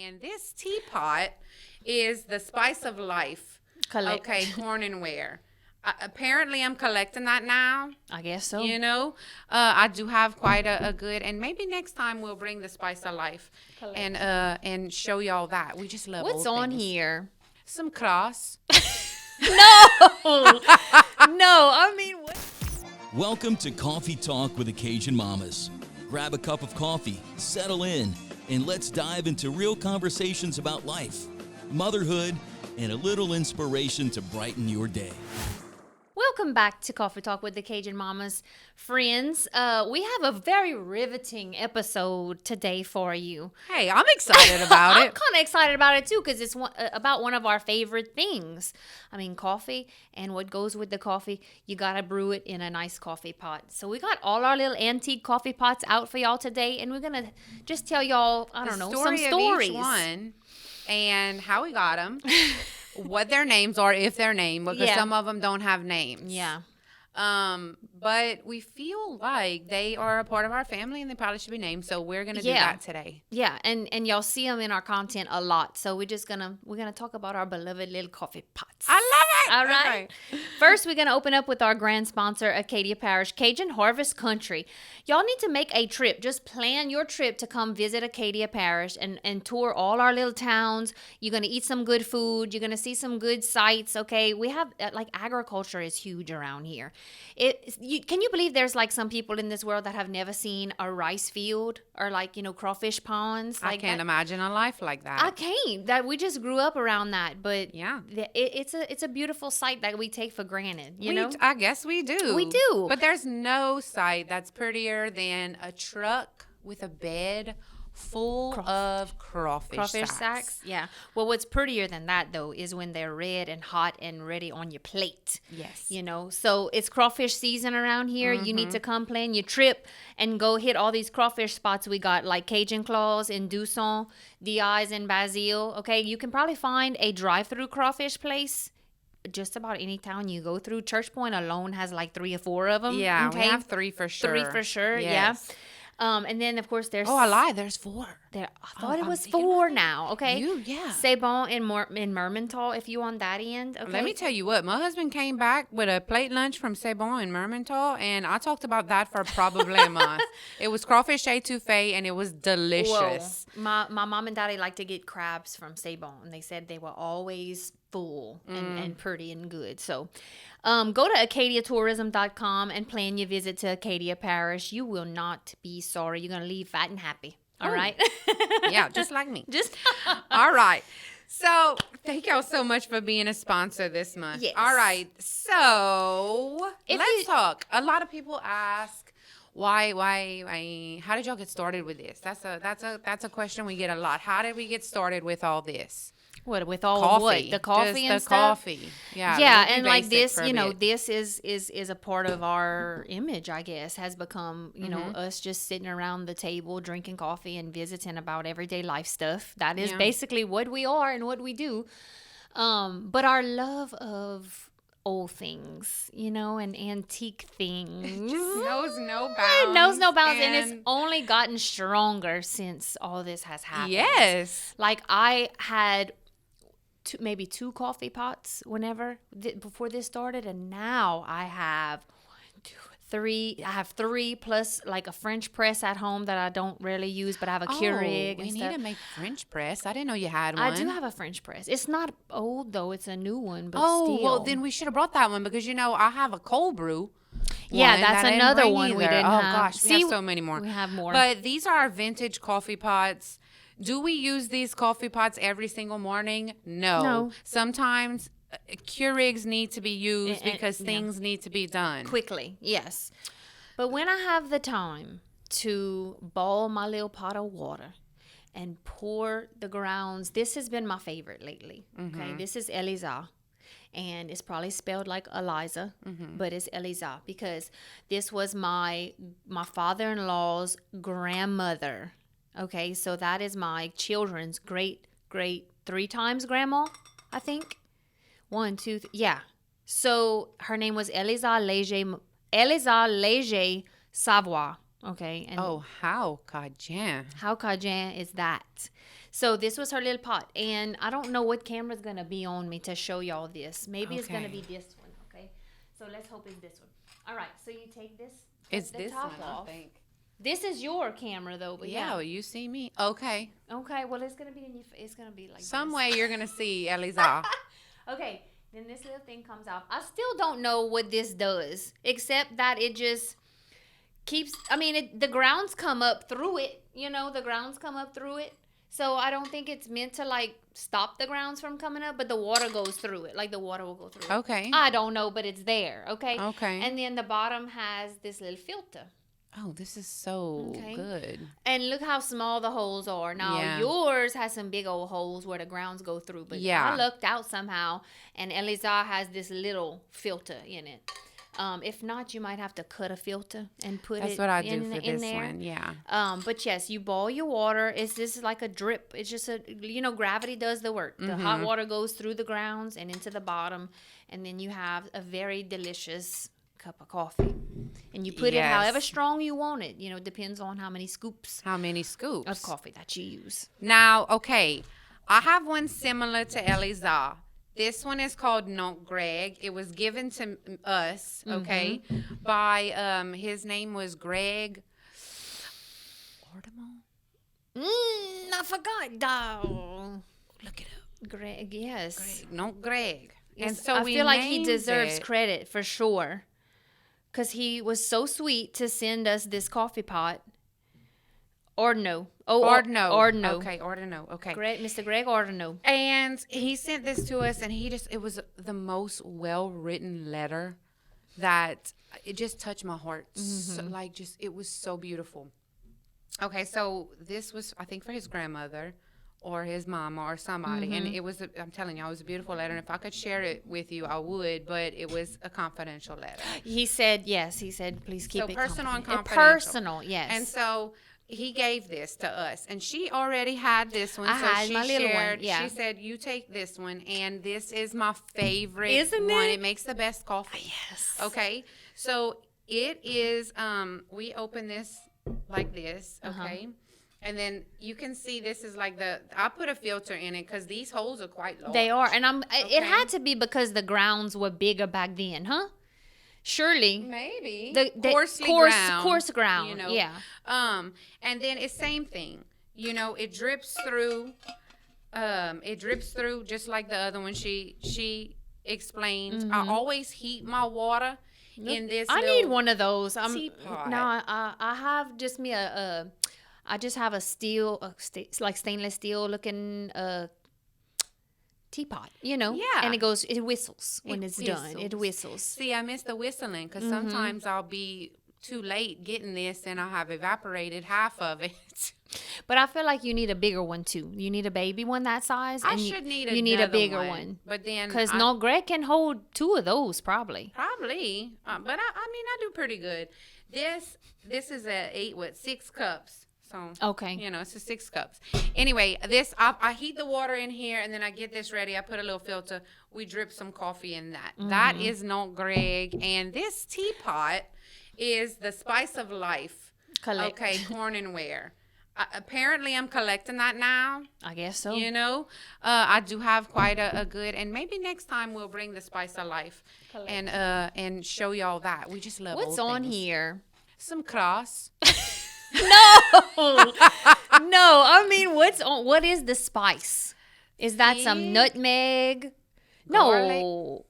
And this teapot is the spice of life. Okay, Corningware. Apparently, I'm collecting that now. I guess so. You know, I do have quite a good, and maybe next time we'll bring the spice of life and show y'all that. We just love What's old on things. here? Some cross. No, I mean, what? Welcome to Coffee Talk with the Cajun Mamas. Grab a cup of coffee, settle in, and let's dive into real conversations about life, motherhood, and a little inspiration to brighten your day. Welcome back to Coffee Talk with the Cajun Mamas. Friends, we have a very riveting episode today for you. Hey, I'm excited about it. I'm kind of excited about it too because it's about one of our favorite things. I mean, coffee, and what goes with the coffee, you got to brew it in a nice coffee pot. So we got all our little antique coffee pots out for y'all today, and we're going to just tell y'all, some stories. Of each one and how we got them. What their names are, if they're named, because some of them don't have names. Yeah. But we feel like they are a part of our family and they probably should be named. So we're gonna do that today. Yeah, and y'all see them in our content a lot. So we're gonna talk about our beloved little coffee pots. I love it. All right. Okay. First, we're gonna open up with our grand sponsor, Acadia Parish, Cajun Harvest Country. Y'all need to make a trip. Just plan your trip to come visit Acadia Parish and tour all our little towns. You're gonna eat some good food. You're gonna see some good sights. Okay, we have agriculture is huge around here. Can you believe there's some people in this world that have never seen a rice field or crawfish ponds? I can't imagine a life like that. I can't. That we just grew up around that, but yeah, it's a beautiful sight that we take for granted. You know, I guess we do. We do. But there's no sight that's prettier than a truck with a bed full of crawfish sacks. Yeah. Well, what's prettier than that, though, is when they're red and hot and ready on your plate. Yes. You know, so it's crawfish season around here. Mm-hmm. You need to come plan your trip and go hit all these crawfish spots we got, like Cajun Claws in Dusson, Diaz in Basile. Okay, you can probably find a drive-through crawfish place just about any town you go through. Church Point alone has 3 or 4 of them. Yeah, okay? We have 3 for sure. 3 for sure, yes. Yeah. And then, of course, there's... Oh, I lied. There's 4. I thought it was 4 now, okay? Yeah. C'est Bon in Mermental, if you on that end, okay? Let me tell you what. My husband came back with a plate lunch from C'est Bon in Mermental, and I talked about that for probably a month. It was crawfish étouffée, and it was delicious. Whoa. My mom and daddy like to get crabs from C'est Bon, and they said they were always full and pretty and good. So go to acadiatourism.com and plan your visit to Acadia Parish. You will not be sorry. You're going to leave fat and happy. All right? Yeah, just like me. Just all right. So thank y'all so much for being a sponsor this month. Yes. All right. So let's talk. A lot of people ask, why, how did y'all get started with this? That's a question we get a lot. How did we get started with all this? What, with all coffee. What? The coffee Just and the stuff? Coffee. Yeah. Yeah, and this, this is a part of our image, I guess, has become, us just sitting around the table drinking coffee and visiting about everyday life stuff. That is basically what we are and what we do. But our love of old things, and antique things. Knows no bounds. It knows no bounds, and it's only gotten stronger since all this has happened. Yes. I had maybe 2 coffee pots before this started, and now I have 3. I have 3 plus a French press at home that I don't really use, but I have a Keurig and we stuff. need to make French press. I didn't know you had one. I do have a French press. It's not old though; it's a new one, but still. Well, then we should have brought that one because I have a cold brew. Yeah, that's another one we didn't have. Oh gosh, we have so many more. We have more. But these are our vintage coffee pots. Do we use these coffee pots every single morning? No. Sometimes Keurigs need to be used because things need to be done quickly. Yes. But when I have the time to boil my little pot of water and pour the grounds, this has been my favorite lately. Mm-hmm. Okay, this is Eliza. And it's probably spelled like Eliza, but it's Eliza because this was my father-in-law's grandmother. Okay, so that is my children's great 3 times grandma, I think. 1, 2, 3, yeah. So her name was Eliza Léger Savoie. Okay. And how Cajun. how Cajun is that? So this was her little pot. And I don't know what camera's going to be on me to show y'all this. Maybe it's going to Okay. be this one. Okay. So let's hope it's this one. All right. So you take this. It's the this top one, off. I think. This is your camera though. But Yeah, well, you see me. Okay. Okay. Well, it's going to be in your, it's going to be like Some this. way you're going to see Eliza. Okay, then this little thing comes off. I still don't know what this does, except that it just keeps, the grounds come up through it, the grounds come up through it. So I don't think it's meant to like stop the grounds from coming up, but the water goes through it. Like the water will go through it. Okay. I don't know, but it's there, okay? Okay. And then the bottom has this little filter. Oh, this is so Okay. good. And look how small the holes are. Now, Yeah. yours has some big old holes where the grounds go through. But Yeah. I lucked out somehow. And Eliza has this little filter in it. If not, you might have to cut a filter and put That's it what I in, do for in this there. one. Yeah. But yes, you boil your water. This is like a drip. It's just gravity does the work. The hot water goes through the grounds and into the bottom. And then you have a very delicious cup of coffee. And you put it Yes. however strong you want it. It depends on how many scoops How many scoops? of coffee that you use. Now, okay, I have one similar to Eliza. This one is called Not Greg. It was given to us, okay, by his name was Greg Ordemo. I forgot. Oh, Look it up. Greg, yes. Greg, Not Greg. And Yes, so I we feel like he named deserves it- credit for sure. Because he was so sweet to send us this coffee pot. Ordino. Ordino. Ordino. Okay, Ordino. Okay. Mr. Greg Ordino. And he sent this to us, and it was the most well-written letter that it just touched my heart. So, it was so beautiful. Okay, so this was, I think, for his grandmother or his mama or somebody. And it was, I'm telling you, it was a beautiful letter. And if I could share it with you, I would, but it was a confidential letter. He said, yes. He said, please keep it personal and confidential. confidential. Personal, yes. And so he gave this to us, and she already had this one. I so had she my little one, shared. yeah. She said, "You take this one," and this is my favorite Isn't one. it? It makes the best coffee. Yes. Okay, so it is. We open this like this. Okay. And then you can see this is like I put a filter in it because these holes are quite large. They are. And it Okay. had to be because the grounds were bigger back then, huh? Surely. Maybe The coarse ground, yeah. And then it's same thing. It drips through. It drips through just like the other one. She explained. I always heat my water in this. I need one of those. teapot. No, I have just me I just have a like stainless steel looking teapot, Yeah. and it whistles when it's done. It whistles. whistles. See, I miss the whistling because sometimes I'll be too late getting this and I'll have evaporated half of it. But I feel like you need a bigger one too. You need a baby one that size. I and should need you need a another bigger one. But then Because I- Greg can hold 2 of those probably. Probably, but I do pretty good. This is a 6 cups. So Okay. it's a 6 cups. Anyway, this I heat the water in here and then I get this ready. I put a little filter. We drip some coffee in that. That is Not Greg, and this teapot is the Spice of Life. Collect. Okay, Cornware. Apparently, I'm collecting that now. I guess so. I do have quite a good, and maybe next time we'll bring the Spice of Life and show y'all that. We just love What's old on things. here? Some cross. No, I mean, what is the spice? Is that some See? nutmeg? No,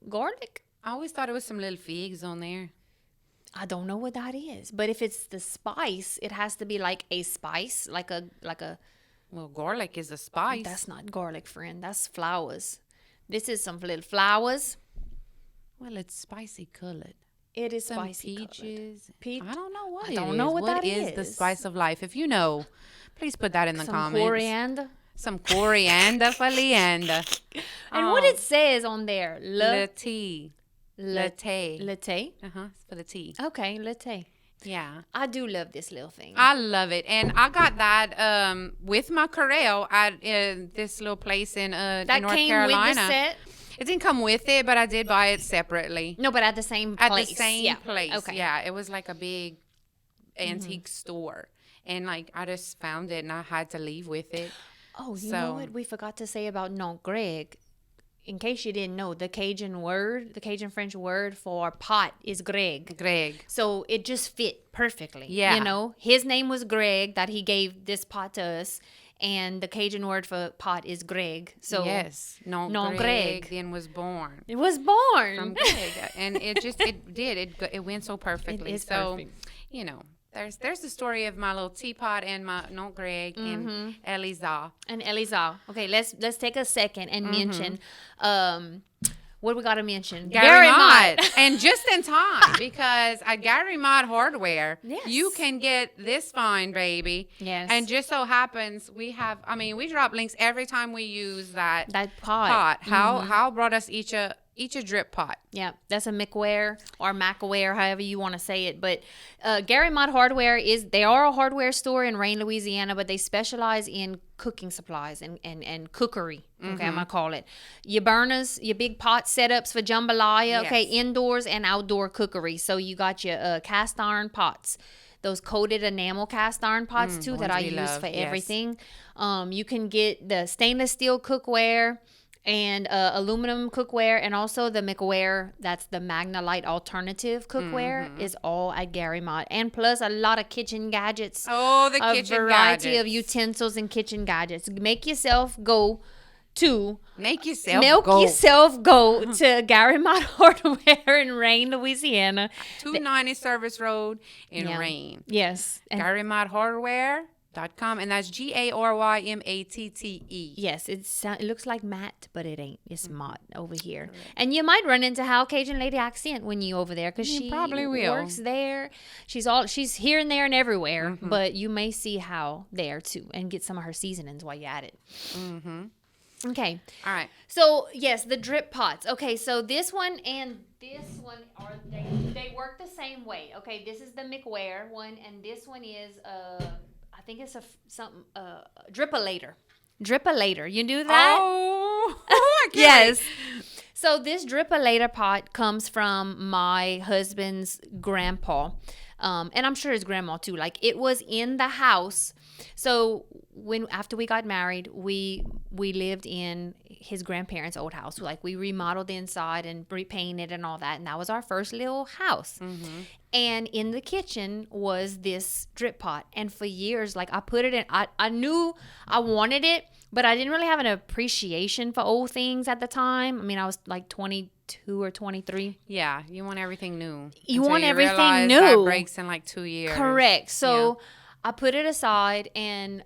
garlic. I always thought it was some little figs on there. I don't know what that is, but if it's the spice, it has to be like a spice, like a. Well, garlic is a spice. That's not garlic, friend. That's flowers. This is some little flowers. Well, it's spicy colored. It is Some spicy peaches. Peach? I don't know what I it don't is. know what that is the is. Spice of Life? If you know, please put that in the Some comments. coriander. Some coriander for Leander. And what it says on there? Latte. Latte. Latte. It's for the tea. Okay, latte. Yeah. I do love this little thing. I love it. And I got that with my Corel at this little place in that North came Carolina. with the set. It didn't come with it, but I did buy it separately. No, but at the same place. At the same Yeah. place. Okay. Yeah, it was like a big antique store. And like I just found it and I had to leave with it. Oh, you know what we forgot to say about non Greg? In case you didn't know, the Cajun French word for pot is Greg. Greg. So it just fit perfectly. Yeah. You know, his name was Greg that he gave this pot to us. And the Cajun word for pot is Greg. So yes, non Greg then was born. It was born from Greg, and it went so perfectly. It is so, perfect. you know, there's the story of my little teapot and my non Greg and Eliza. And Eliza. Okay, let's take a second and mention what we got to mention. Gary Mott. And just in time, because at Gary Mott Hardware, Yes. you can get this fine baby. Yes. And just so happens we drop links every time we use that pot. Hal brought us each a drip pot. Yeah, that's a McWare or Macaware, however you want to say it. But Gary Mott Hardware they are a hardware store in Rain, Louisiana, but they specialize in cooking supplies and cookery. Okay, I'm gonna call it your burners, your big pot setups for jambalaya. Okay, Yes. indoors and outdoor cookery. So you got your cast iron pots. Those coated enamel cast iron pots too that I ones we use love, for yes. everything. You can get the stainless steel cookware and aluminum cookware, and also the McWare, that's the Magnalite alternative cookware, is all at Gary Mott. And plus a lot of kitchen gadgets. Oh, the a kitchen variety gadgets. of utensils and kitchen gadgets. Make yourself go to Make yourself go to Gary Mott Hardware in Rain, Louisiana. 290 Service Road in Yeah. Rain. Yes. And GaryMattHardware.com, and that's GaryMatte. yes, it looks like Matt, but it ain't. It's Mott over here. Correct. And you might run into Hal Cajun Lady Accent when you over there, because she probably will. works there. She's here and there and everywhere, but you may see Hal there too and get some of her seasonings while you're at it. Okay. All right. So yes, the drip pots. Okay, so this one and this one they work the same way. Okay, this is the McWare one, and this one is I think it's Dripolator. Dripolator. You do that? Oh, I can't Yes. wait. So this Dripolator pot comes from my husband's grandpa. And I'm sure his grandma too. Like, it was in the house. So after we got married, we lived in his grandparents' old house. Like, we remodeled the inside and repainted and all that. And that was our first little house. And in the kitchen was this drip pot. And for years, like, I put it in. I knew I wanted it, but I didn't really have an appreciation for old things at the time. I mean, I was like 22 or 23. Yeah, you want everything new. You Until want everything realize new. That breaks in like 2 years. Correct. So I put it aside, and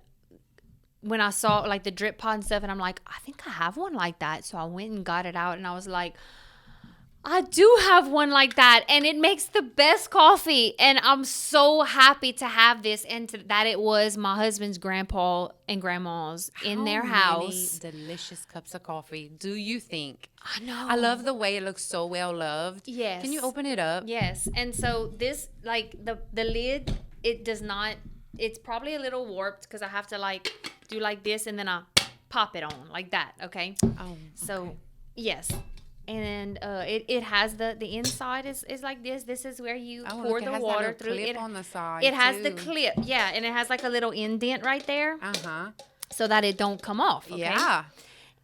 when I saw like the drip pot and stuff, and I'm like, I think I have one like that. So I went and got it out, and I was like, I do have one like that, and it makes the best coffee. And I'm so happy to have this, and that it was my husband's grandpa and grandma's in their house. How many delicious cups of coffee do you think? I know. I love the way it looks so well loved. Yes. Can you open it up? Yes. And so this, like, the lid, it does not, it's probably a little warped because I have to like do like this, and then I pop it on like that. Okay. Oh. So okay. yes. And it has the inside is like this. This is where you pour the water through. Clip on the side. It has the too. clip, yeah, and it has like a little indent right there, Uh-huh. so that it don't come off. Okay? Yeah.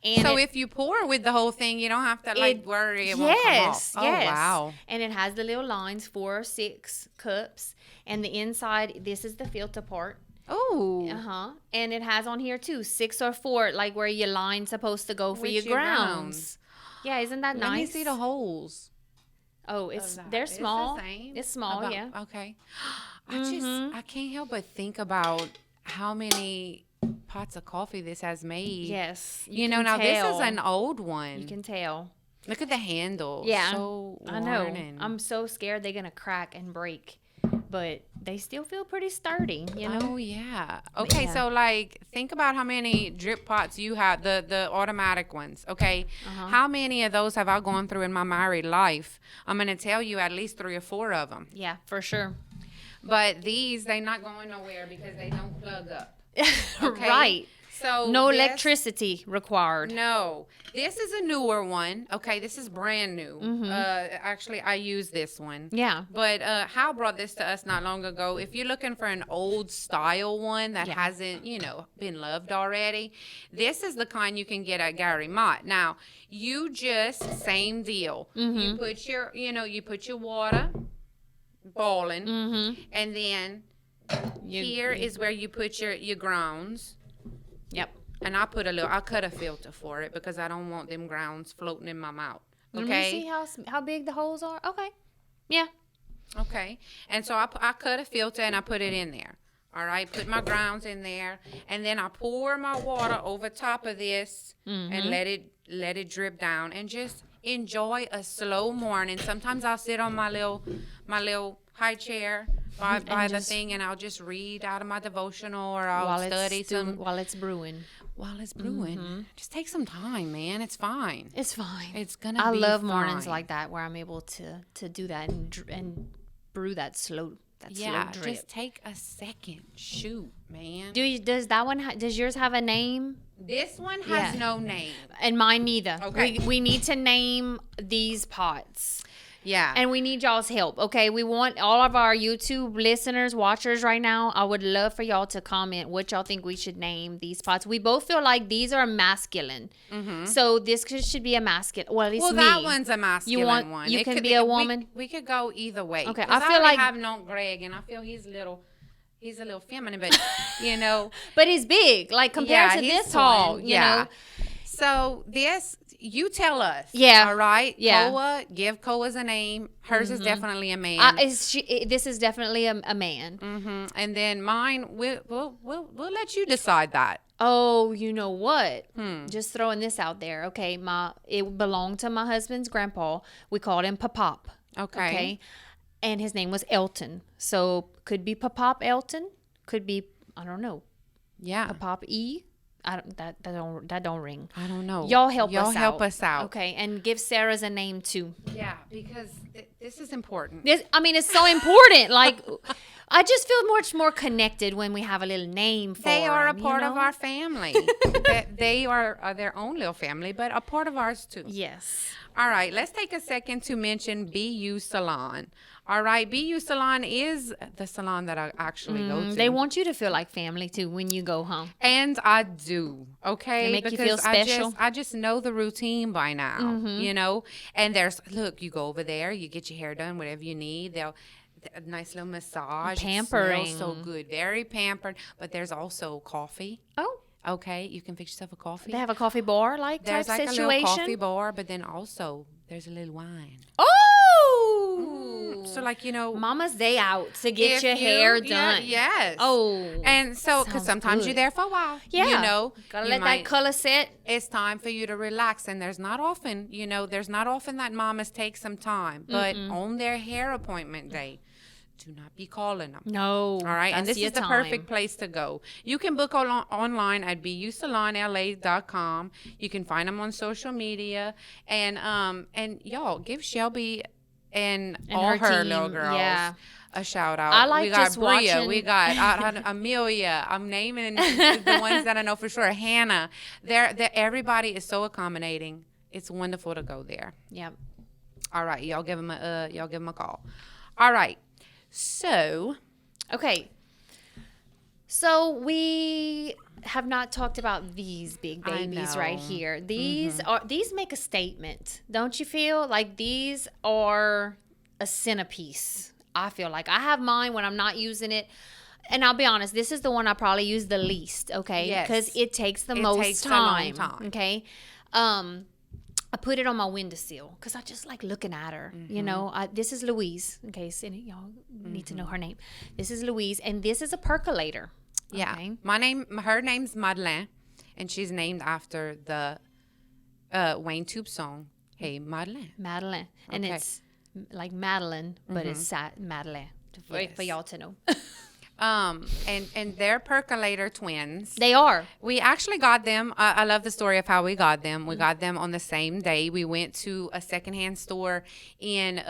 And So if you pour with the whole thing, you don't have to worry it won't come off. Oh, yes. wow. And it has the little lines, 4 or 6 cups, and the inside, this is the filter part. Oh. And it has on here too 6 or 4, like where your line's supposed to go for With your your grounds. Yeah, isn't that nice? Let me see the holes. Oh, they're It's the small. same? It's small, yeah. Okay. I can't help but think about how many pots of coffee this has made. Yes. You know, can now tell. this is an old one. You can tell. Look at the handle. Yeah. So I know. worn. I'm so scared they're going to crack and break. But they still feel pretty sturdy, you know? Oh, yeah. Okay, yeah. so, like, think about how many drip pots you have, the automatic ones, okay? How many of those have I gone through in my married life? I'm going to tell you at least 3 or 4 of them. Yeah, for sure. But they're not going nowhere because they don't plug up. Okay? Right. So No this- electricity required. No, this is a newer one. Okay, this is brand new. Mm-hmm. Actually, I use this one. Yeah. But Hal brought this to us not long ago. If you're looking for an old style one that Yeah. hasn't, been loved already, this is the kind you can get at Gary Mott. Now, you just same deal. Mm-hmm. You put your water boiling, Mm-hmm. and then here is where you put your grounds. Yep. And I cut a filter for it because I don't want them grounds floating in my mouth. Let Okay. me see how big the holes are. Okay. Yeah. Okay. And so I cut a filter and I put it in there. All right. Put my grounds in there, and then I pour my water over top of this and let it drip down, and just enjoy a slow morning. Sometimes I'll sit on my little high chair by the thing, and I'll just read out of my devotional, or I'll study while it's brewing. while it's brewing. Just take some time, man. It's fine. It's fine. It's gonna. I be love mornings fine. like that where I'm able to do that and brew that slow Yeah, slow drip. just take a second. Shoot, man. Does yours have a name? This one has Yeah. no name. And mine neither. Okay. We need to name these pots. Yeah. And we need y'all's help, okay? We want all of our YouTube listeners, watchers right now. I would love for y'all to comment what y'all think we should name these pots. We both feel like these are masculine. So this should be a masculine. Well, at least me. that one's a masculine one. You It can could be a woman? We could go either way. Okay, 'Cause I feel already like- have known Greg, and I feel he's a little feminine, but you know. But he's big, like compared to he's this tall. You know? So this, you tell us. Yeah. All right. Yeah. Koa, give Koa's a name. Hers is definitely a man. This is definitely a man. And then mine, we'll let you decide that. Oh, you know what? Just throwing this out there. Okay, it belonged to my husband's grandpa. We called him Papop. Okay. And his name was Elton. So could be Papop Elton. Could be, I don't know, Yeah. Papop E. That don't ring. I don't know. Y'all help us out. Okay, and give Sarah's a name too. Yeah, because this is important. It's so important. Like, I just feel much more connected when we have a little name for They are a them, part you of know? our family. They are their own little family, but a part of ours too. Yes. All right, let's take a second to mention You Salon. All right, You Salon is the salon that I actually go to. They want you to feel like family too when you go home. And I do, okay? They make you feel special? I just know the routine by now, you know? And look, you go over there, you get your hair done, whatever you need. A nice little massage. Pampering. It smells so good. Very pampered. But there's also coffee. Oh, Okay, you can fix yourself a coffee. they have a coffee bar type There's like situation. a little coffee bar, but then also there's a little wine. Oh, So like, you know, Mama's Day out to get if your hair yeah, done. yes. Oh, And so, because sounds sometimes good. you're there for a while. yeah. You know, gotta you let might- that color set. It's time for you to relax. And there's not often that mamas take some time. But on their hair appointment day, do not be calling them. No, All right, and that's this is the your perfect time. place to go. You can book online at busalonla.com. You can find them on social media, and y'all give Shelby and all her little team, girls yeah. a shout out. I like we got just Bria, watching- we got Amelia. I'm naming the ones that I know for sure. Hannah. Everybody is so accommodating. It's wonderful to go there. Yep. All right, y'all give them a call. All right. So, Okay. So we have not talked about these big I babies right know. here. These make a statement. Don't you feel like these are a centerpiece? I feel like I have mine when I'm not using it. And I'll be honest, this is the one I probably use the least, okay? Yes. Because it takes the It most takes a long time, time. okay? I put it on my windowsill because I just like looking at her. You know, this is Louise. In case any y'all need to know her name, this is Louise, and this is a percolator. yeah. Okay? Her name's Madeleine, and she's named after the Wayne Tube song, Hey Madeleine. Madeline, and Okay. it's like Madeline, but it's Madeline for Yes. y'all to know. And they're Percolator twins. They are. We actually got them. I love the story of how we got them. We got them on the same day. We went to a secondhand store in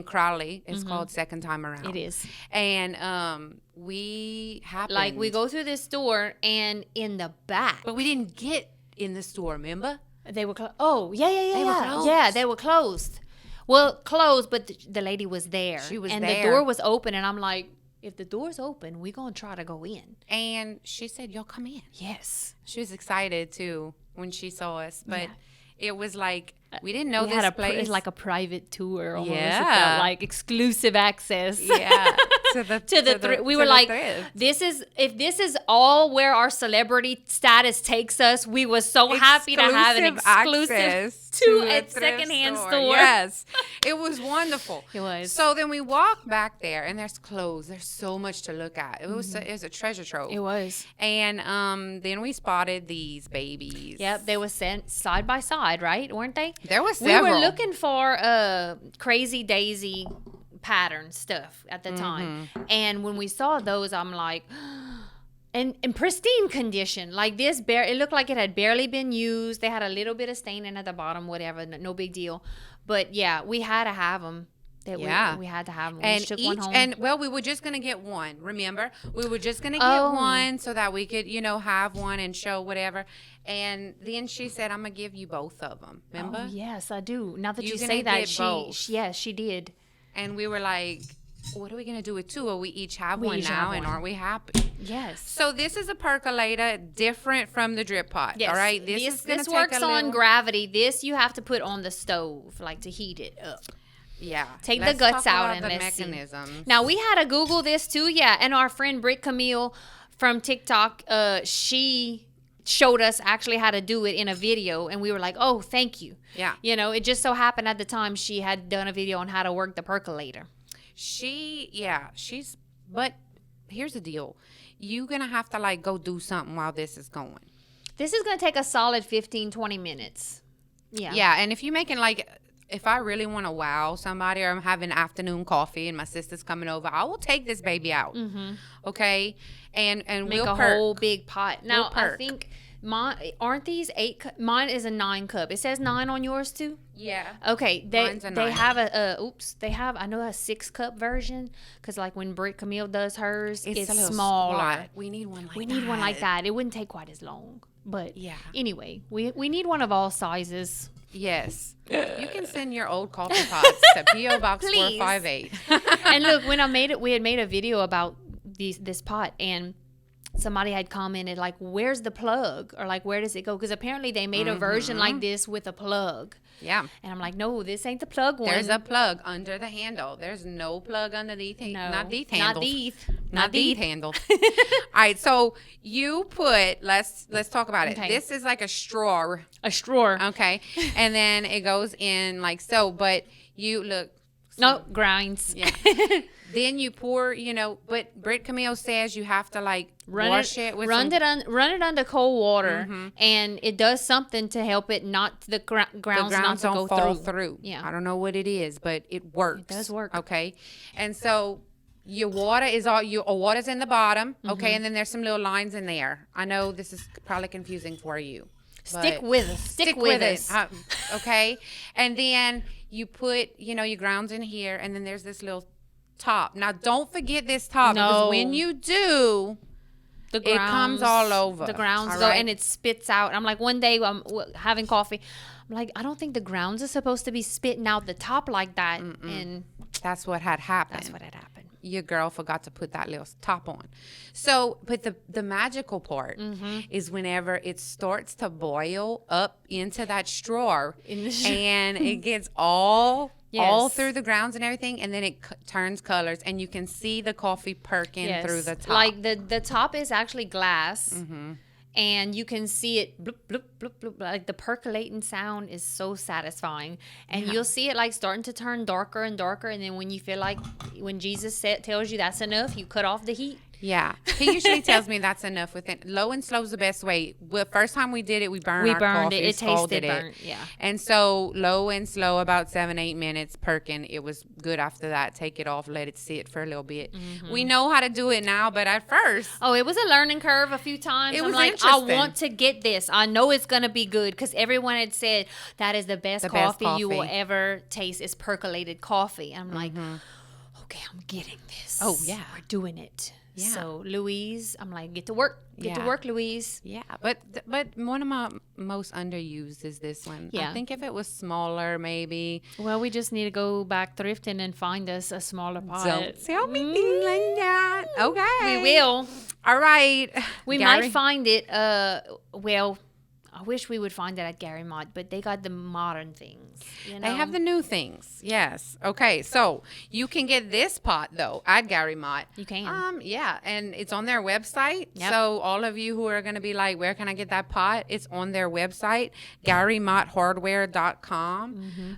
Crowley. It's called Second Time Around. It is. And we happened. Like, we go through this store, and in the back. But we didn't get in the store, remember? They were closed. Oh, yeah. They were closed. Yeah, they were closed. Well, closed, but the lady was there. She was and there. And the door was open, and I'm like, if the door's open, we're going to try to go in. And she said, y'all come in. Yes. She was excited, too, when she saw us. But Yeah. It was like, we didn't know We this had place. it's like a private tour almost. Yeah. It felt like exclusive access. Yeah. We were like, this is all where our celebrity status takes us. We were so happy to have an exclusive access to a thrift secondhand store. Yes. It was wonderful. It was. So then we walk back there, and there's clothes. There's so much to look at. It was a treasure trove. It was. And then we spotted these babies. Yep, they were sent side by side, right? Weren't they? There was several. We were looking for Crazy Daisy pattern stuff at the time. And when we saw those, I'm like, and in pristine condition. Like this, it looked like it had barely been used. They had a little bit of staining at the bottom, whatever, no big deal. But yeah, we had to have them. We had to have them. We took one home. We were just gonna get one. Remember, we were just gonna get one so that we could, have one and show whatever. And then she said, "I'm gonna give you both of them." Remember? Oh, yes, I do. Now that you You're say gonna that, get both. she did. And we were like, "What are we gonna do with two? Well, we each have one each now, have and one. aren't we happy?" Yes. So this is a percolator, different from the drip pot. Yes. All right. This works on gravity. This you have to put on the stove, like to heat it up. Yeah. Take Let's the guts talk out about and the let's mechanisms. see. Now we had to Google this too, yeah. And our friend Britt Camille from TikTok, she showed us actually how to do it in a video, and we were like, "Oh, thank you." Yeah. It just so happened at the time she had done a video on how to work the percolator. But here's the deal. You're going to have to go do something while this is going. This is going to take a solid 15-20 minutes. Yeah. Yeah, and if you're making if I really want to wow somebody, or I'm having afternoon coffee and my sister's coming over, I will take this baby out. Okay? And make we'll a perk. whole big pot. Now, We'll I perk. think aren't these 8 cup? Mine is a 9 cup. It says 9 on yours too? Yeah. Okay, Mine's a they 9. have I know a 6 cup version, because like when Britt Camille does hers, it's a little smaller. squat. We need one like that. It wouldn't take quite as long. But Yeah. anyway, we need one of all sizes. Yes. You can send your old coffee pots to P.O. Box Please. 458. And look, when I made it, we had made a video about this pot, and somebody had commented like, "Where's the plug?" or like, "Where does it go?" Because apparently they made a version like this with a plug. Yeah. And I'm like, "No, this ain't the plug one." There's a plug under the handle. There's no plug underneath. No, Not these not handles. these. Not these handles. All right. So you put, let's talk about it. Okay. This is like a straw. A straw. Okay. And then it goes in like so. But you look. No, grinds. Yeah. Then you pour, but Britt Camille says you have to wash it with run it under cold water, and it does something to help it not the grounds not to don't go fall through. Yeah, I don't know what it is, but it works. It does work. Okay. And so your water is water's in the bottom. Okay. And then there's some little lines in there. I know this is probably confusing for you. Stick with us. Stick with us. Okay. And then you put, your grounds in here, and then there's this little top. Now, don't forget this top, because when you do, it comes all over. The grounds all go, right? and it spits out. I'm like, one day I'm having coffee. I'm like, I don't think the grounds are supposed to be spitting out the top like that. And that's what had happened. that's what had happened. Your girl forgot to put that little top on. So, but the magical part is whenever it starts to boil up into that straw, and it gets all through the grounds and everything, and then it turns colors, and you can see the coffee perking through the top. Like the top is actually glass. And you can see it bloop, bloop, bloop, bloop. Like the percolating sound is so satisfying. And you'll see it like starting to turn darker and darker. And then when you feel like, when Jesus tells you that's enough, you cut off the heat. Yeah. He usually tells me that's enough with it. Low and slow is the best way. The first time we did it, we burned our coffee. It scalded tasted burnt. Yeah. And so low and slow, about 7-8 minutes, perking. It was good after that. Take it off, let it sit for a little bit. We know how to do it now, but at first. Oh, it was a learning curve a few times. It I'm was like, interesting. I want to get this. I know it's going to be good because everyone had said that is the best coffee you will ever taste is percolated coffee. I'm like, okay, I'm getting this. Oh, yeah. We're doing it. Yeah. So, Louise, I'm like, get to work. Get to work, Louise. Yeah, but one of my most underused is this one. Yeah. I think if it was smaller, maybe. Well, we just need to go back thrifting and find us a smaller pot. Don't tell me things like that. Okay. We will. All right. We might find it. Well, I wish we would find it at Gary Mott, but they got the modern things. You know? They have the new things. Yes. Okay. So you can get this pot though at Gary Mott. You can. Yeah, and it's on their website. Yep. So all of you who are going to be like, where can I get that pot? It's on their website, GaryMottHardware.com.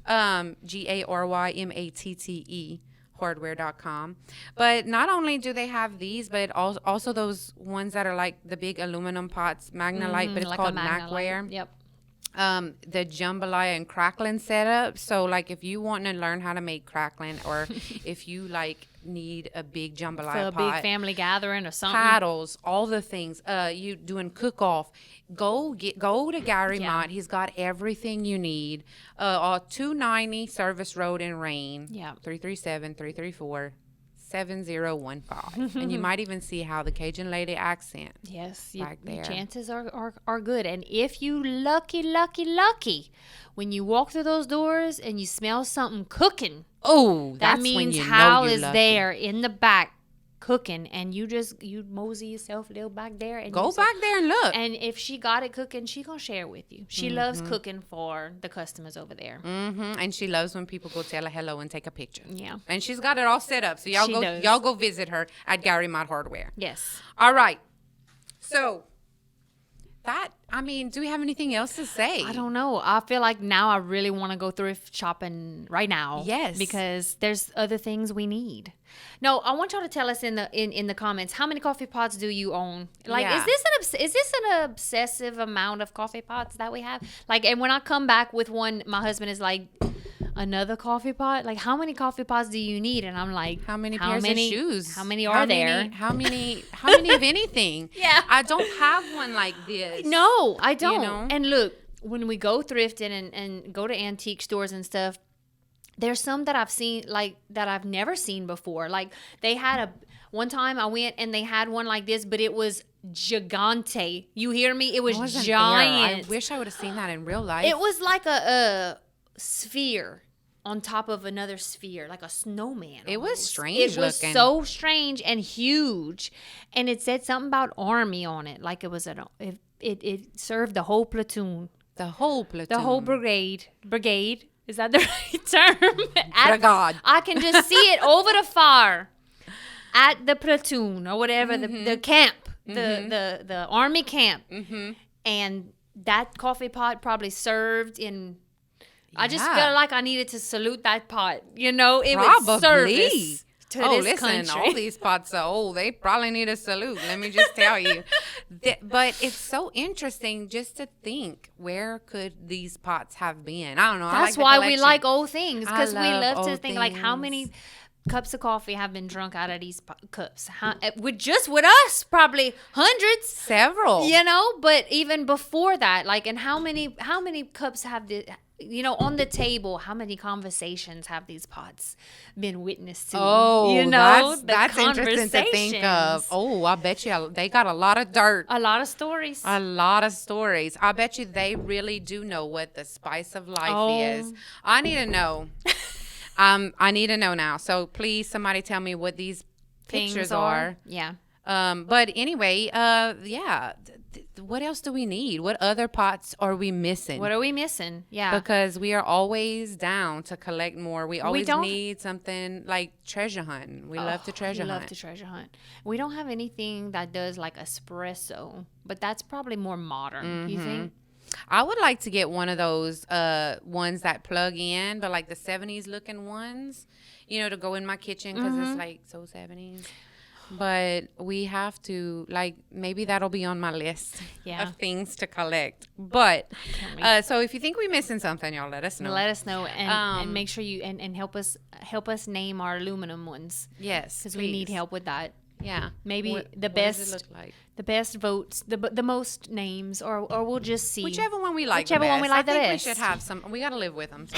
GaryMatte. Hardware.com. But not only do they have these, but also those ones that are like the big aluminum pots, Magnalite, but it's like called a Macware. Yep. The jambalaya and crackling setup. So like if you want to learn how to make crackling, or if you like need a big jambalaya For a pot, big family gathering or something. paddles, all the things. You doing cook off. Go to Gary Mott. He's got everything you need. 290 Service Road in Rain. Yeah. 337-334-7015. And you might even see how the Cajun lady accent. Yes, Your chances are good. And if you lucky, when you walk through those doors and you smell something cooking, oh, that that's means when you Hal know you're is lucky. there in the back cooking, and you mosey yourself a little back there and Go back there and look. And if she got it cooking, she gonna share with you. She loves cooking for the customers over there. And she loves when people go tell her hello and take a picture. Yeah. And she's got it all set up. So y'all go visit her at Gary Mott Hardware. Yes. All right. So do we have anything else to say? I don't know. I feel like now I really want to go thrift shopping right now. Yes. Because there's other things we need. No, I want y'all to tell us in the comments, how many coffee pots do you own? Like, Yeah. is this an obsessive amount of coffee pots that we have? Like, and when I come back with one, my husband is like, another coffee pot? Like, how many coffee pots do you need? And I'm like, How many pairs of shoes? How many are there? How many of anything? Yeah. I don't have one like this. No, I don't. know? And look, when we go thrifting and go to antique stores and stuff, there's some that I've seen, like, that I've never seen before. Like, they had one time I went and they had one like this, but it was gigante. You hear me? It was Wasn't giant. there. I wish I would have seen that in real life. It was like a sphere on top of another sphere, like a snowman. It was almost. strange It was looking. so strange and huge, and it said something about army on it, like it was it served the whole platoon, the whole platoon. the whole brigade. Brigade, is that the right term? Brigade. I can just see it over the far at the platoon or whatever, the camp, the army camp, and that coffee pot probably served in. I just felt like I needed to salute that pot. You know, it was service to this country. All these pots are old. They probably need a salute. Let me just tell you. But it's so interesting just to think, where could these pots have been? I don't know. That's why we like old things, because we love to old think like how things. many cups of coffee have been drunk out of these cups. With us, probably hundreds. Several. You know, but even before that, like, and how many cups have the, you know, on the table, how many conversations have these pots been witness to? Oh, you know, that's interesting to think of. Oh, I bet you they got a lot of dirt. A lot of stories. A lot of stories. I bet you they really do know what the spice of life is. I need to know. I need to know now. So please, somebody tell me what these pictures are. Yeah. But anyway, yeah. What else do we need? What other pots are we missing? What are we missing? Yeah. Because we are always down to collect more. We always need something like treasure hunt. We love to treasure hunt. We love to treasure hunt. We don't have anything that does like espresso, but that's probably more modern. You think? I would like to get one of those ones that plug in, but like the 70s looking ones, you know, to go in my kitchen because it's like so 70s. but we have to, like, maybe that'll be on my list Yeah. of things to collect. But can't wait. so if you think we're missing something, y'all let us know. Let us know and make sure you and help us name our aluminum ones Yes, because we need please. help with that. Yeah. Maybe What the does best it look like? the best votes, the most names, or we'll just see Whichever one we like. Whichever the one we best. like the I think best. we should have some. We gotta live with them. So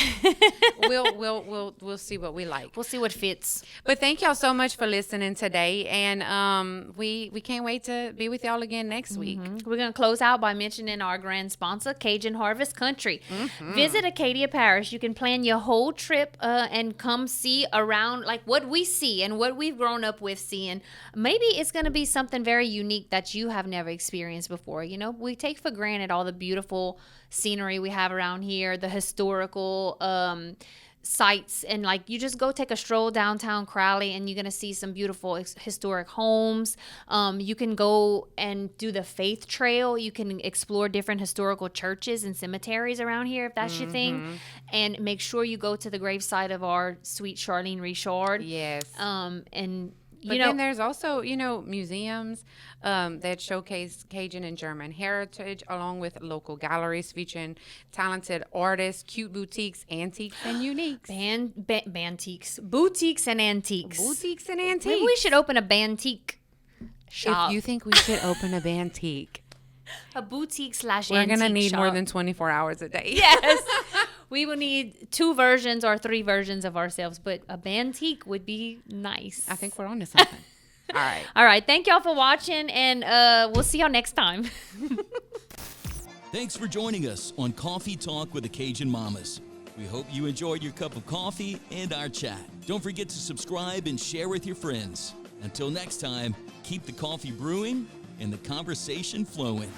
we'll see what we like. We'll see what fits. But thank y'all so much for listening today, and we can't wait to be with y'all again next week. We're going to close out by mentioning our grand sponsor, Cajun Harvest Country. Visit Acadia Parish. You can plan your whole trip and come see around like what we see and what we've grown up with seeing. Maybe it's going to be something very unique that you have never experienced before. You know, we take for granted all the beautiful scenery we have around here, the historical sites, and like you just go take a stroll downtown Crowley and you're gonna see some beautiful historic homes. You can go and do the faith trail. You can explore different historical churches and cemeteries around here if that's your thing, and make sure you go to the gravesite of our sweet Charlene Richard. Yes. And But then there's also, museums that showcase Cajun and German heritage, along with local galleries featuring talented artists, cute boutiques, antiques, and uniques. Bantiques, boutiques and antiques. Boutiques and antiques. Maybe we should open a bantique shop. If you think we should open a bantique, A boutique / antique we're going to need more shop. than 24 hours a day. Yes. We will need 2 versions or 3 versions of ourselves, but a bantique would be nice. I think we're on to something. All right. All right. Thank y'all for watching, and we'll see y'all next time. Thanks for joining us on Coffee Talk with the Cajun Mamas. We hope you enjoyed your cup of coffee and our chat. Don't forget to subscribe and share with your friends. Until next time, keep the coffee brewing and the conversation flowing.